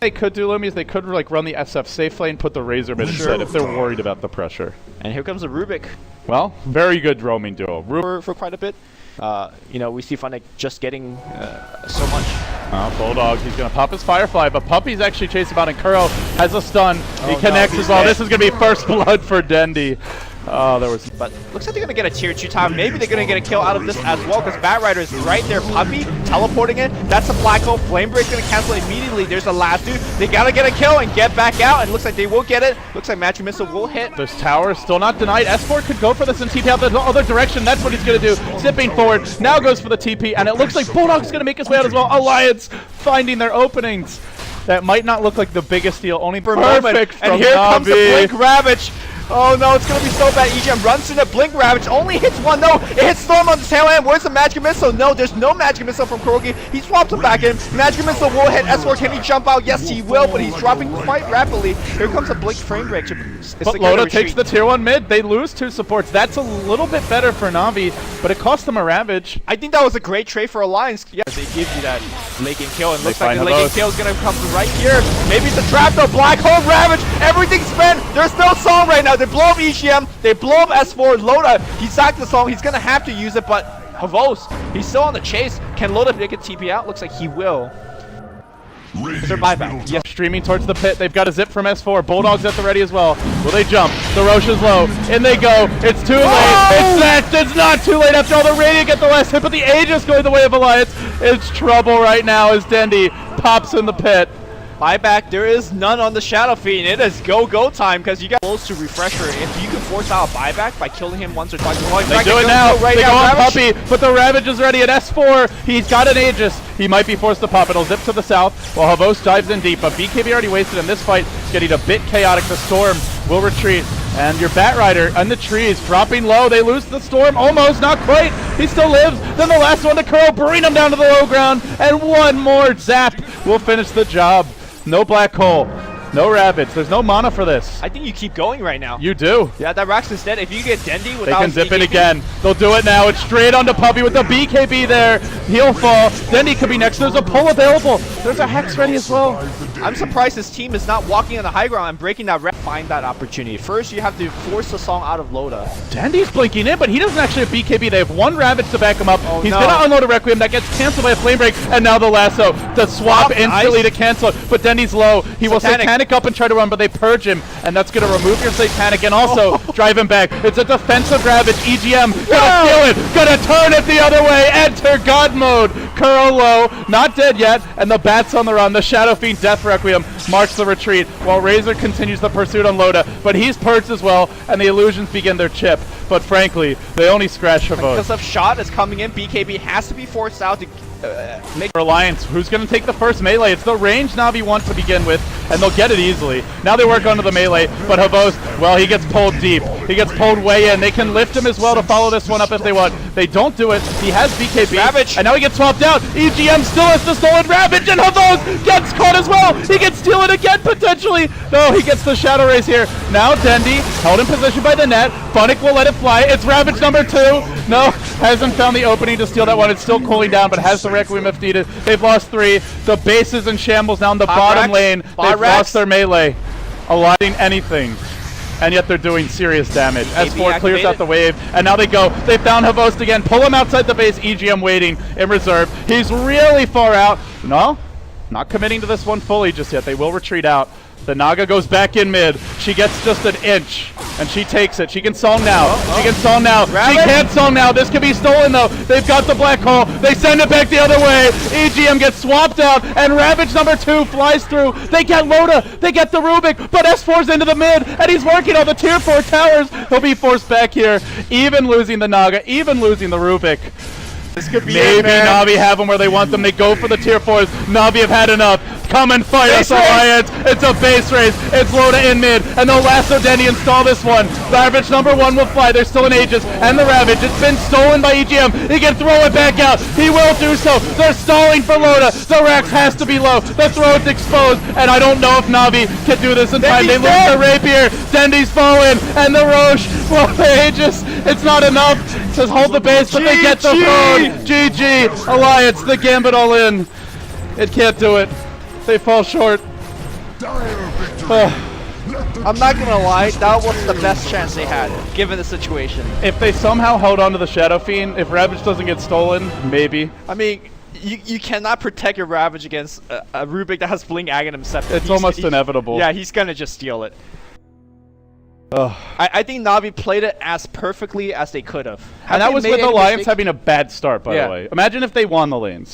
They could do, Lumi, is they could like run the SF safe lane, put the Razor mid instead if they're worried about the pressure. And here comes the Rubik. Well, very good roaming duo. For quite a bit. You know, we see Funnick just getting so much. Bulldog, he's going to pop his Firefly, but Puppy's actually chasing about, and Kuro has a stun. He connects as well. This is going to be first blood for Dendi. But looks like they're going to get a tier 2 time. Maybe they're going to get a kill out of this as well, because Batrider is right there. Puppy teleporting it. That's a black hole. Flame Break's going to cancel immediately. There's the last dude. They got to get a kill and get back out, and looks like they will get it. Looks like Magic Missile will hit. This tower is still not denied. S4 could go for this and TP out the other direction. That's what he's going to do. Zipping forward. Now goes for the TP, and it looks like Bulldog's going to make his way out as well. Alliance finding their openings. That might not look like the biggest deal, only for perfect from And here Navi. comes the Blink Ravage. Oh no, it's gonna be so bad. EGM runs into Blink Ravage, only hits one. No, it hits Storm on the tail end. Where's the Magic Missile? No, there's no Magic Missile from Kurogi. He swaps him back in. Magic Missile will hit S4. Can he jump out? Yes, he will, but he's dropping quite rapidly. Here comes a Blink Frame Break. But Loda takes the tier 1 mid. They lose 2 supports. That's a little bit better for Navi, but it cost them a Ravage. I think that was a great trade for Alliance. Yeah, they give you that Lake and Kill, and looks like the Lake and Kill is gonna come right here. Maybe it's a trap though. Black Hole Ravage. Everything's spent. There's no song right now. They blow up EGM. They blow up S4. Loda, he sacked the song. He's gonna have to use it, but Havos, he's still on the chase. Can Loda make a TP out? Looks like he will. Is there buyback? Yes. Streaming towards the pit. They've got a zip from S4. Bulldog's at the ready as well. Will they jump? The Roche is low. In they go. It's too late. It's not too late after all. The Radiant get the last hit, but the Aegis going the way of Alliance. It's trouble right now as Dendi pops in the pit. Buyback, there is none on the Shadow Fiend. It is go time because you got close to Refresher. If you can force out a buyback by killing him once or twice, they do it now. They go on Puppy, but the Ravage is ready at S4. He's got an Aegis. He might be forced to pop. It'll zip to the south while Havos dives in deep. But BKB already wasted in this fight, getting a bit chaotic. The Storm will retreat. And your Batrider on the trees, dropping low. They lose the Storm, almost, not quite. He still lives. Then the last one to Kuro, bring him down to the low ground. And one more zap will finish the job. No Black Hole, no Ravage. There's no mana for this. I think you keep going right now. You do. Yeah, that Rax is dead. If you get Dendi without they can zip in again. They'll do it now. It's straight onto Puppy with the BKB there. He'll fall. Dendi could be next. There's a pull available. There's a Hex ready as well. I'm surprised this team is not walking on the high ground and breaking that rep. Find that opportunity. First, you have to force the song out of Loda. Dendi's blinking in, but he doesn't actually have BKB. They have one Ravage to back him up. He's going to unload a Requiem. That gets canceled by a Flame Break. And now the lasso to swap instantly to cancel it. But Dendi's low. He will Satanic up and try to run, but they purge him. And that's going to remove your Satanic and also drive him back. It's a defensive Ravage. EGM going to steal it. Going to turn it the other way. Enter God mode. Kuro low. Not dead yet. And the Bat's on the run. The Shadow Fiend Death Requiem marks the retreat while Razor continues the pursuit on Loda. But he's purged as well, and the Illusions begin their chip. But frankly, they only scratch Havos. Because of shot is coming in, BKB has to be forced out to make Alliance. Who's going to take the first melee? It's the range Navi want to begin with, and they'll get it easily. Now they work onto the melee, but Havos, well, he gets pulled deep. He gets pulled way in. They can lift him as well to follow this one up if they want. They don't do it. He has BKB. Ravage. And now he gets swapped out. EGM still has the stolen Ravage, and Havos gets caught as well. He can steal it again, potentially. No, he gets the Shadow Rays here. Now Dendi, held in position by the net. Funnick will let it fly. It's Ravage number 2. No, hasn't found the opening to steal that one. It's still cooling down, but has the Requiem if needed. They've lost 3. The base is in shambles now in the bottom lane. They've lost their melee. Aligning anything. And yet they're doing serious damage. S4 clears out the wave, and now they go. They found Havos again. Pull him outside the base. EGM waiting in reserve. He's really far out. No, not committing to this one fully just yet. They will retreat out. The Naga goes back in mid. She gets just an inch, and she takes it. She can song now. She can song now. She can't song now. This can be stolen, though. They've got the Black Hole. They send it back the other way. EGM gets swapped out, and Ravage number 2 flies through. They get Loda. They get the Rubik, but S4's into the mid, and he's working on the tier 4 towers. He'll be forced back here, even losing the Naga, even losing the Rubik. This could be maybe Navi have them where they want them. They go for the tier 4s. Navi have had enough. Come and fight us, Alliance. It's a base race. It's Loda in mid, and they'll lasso Dendi install this one. Ravage number 1 will fly. There's still an Aegis, and the Ravage. It's been stolen by EGM. He can throw it back out. He will do so. They're stalling for Loda. The Rax has to be low. The throat's exposed, and I don't know if Navi can do this in time. They lose the Rapier. Dendi's falling, and the Roche. Well, the Aegis, it's not enough to hold the base, but they get the phone. GG. Alliance, the Gambit all in. It can't do it. They fall short. I'm not gonna lie, that was the best chance they had, given the situation. If they somehow held on to the Shadow Fiend, if Ravage doesn't get stolen, maybe. I mean, you cannot protect your Ravage against a Rubik that has Blink Aghanim Scepter. It's almost inevitable. Yeah, he's gonna just steal it. I think Navi played it as perfectly as they could have. And that was with Alliance having a bad start, by the way. Imagine if they won the lanes.